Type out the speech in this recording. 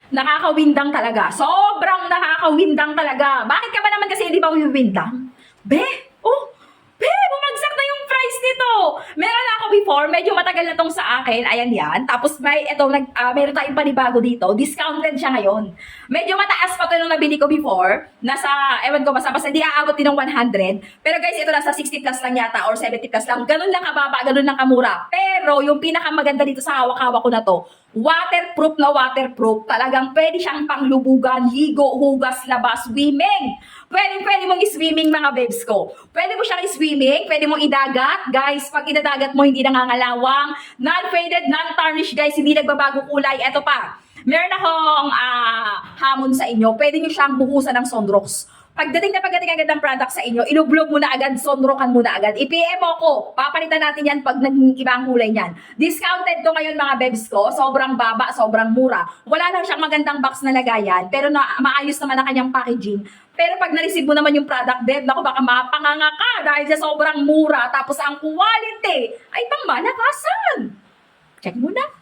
Nakakawindang talaga. Sobrang nakakawindang talaga. Bakit ka ba naman kasi hindi ba wiwindang? Be, oh, bumagsak na yung price nito. Meron na ako before, medyo matagal na tong sa akin. Ayan yan. Tapos meron tayong panibago dito. Discounted siya ngayon. Medyo mataas pa to nung nabili ko before. Nasa, ewan ko, basta hindi aabot din ng 100. Pero guys, ito nasa 60 plus lang yata or 70 plus lang. Ganun lang kababa, ganun lang kamura. Pero yung pinakamaganda dito sa hawak-hawak ko na to, waterproof na waterproof. Talagang pwede siyang panglubugan, ligo, hugas, labas, swimming. Pwede mong i-swimming mga babes ko. Pwede mo siyang i-swimming, pwede mong idagat. Guys, pag idadagat mo, hindi nangangalawang. Non-faded, non-tarnished guys, hindi nagbabago kulay. Eto pa, meron akong hamon sa inyo. Pwede nyo siyang buhusan ng Sunrocks. Pagdating agad ng product sa inyo, inublog mo na agad, sunrokan mo na agad. I-PM mo ko, papalitan natin yan pag naging ibang kulay niyan. Discounted to ngayon mga bebs ko, sobrang baba, sobrang mura. Wala lang siyang magandang box na lagayan, pero maayos naman ang kanyang packaging. Pero pag na-receive mo naman yung product, beb, naku, baka mapanganga ka dahil sa sobrang mura, tapos ang quality ay pang malakasan. Check mo na.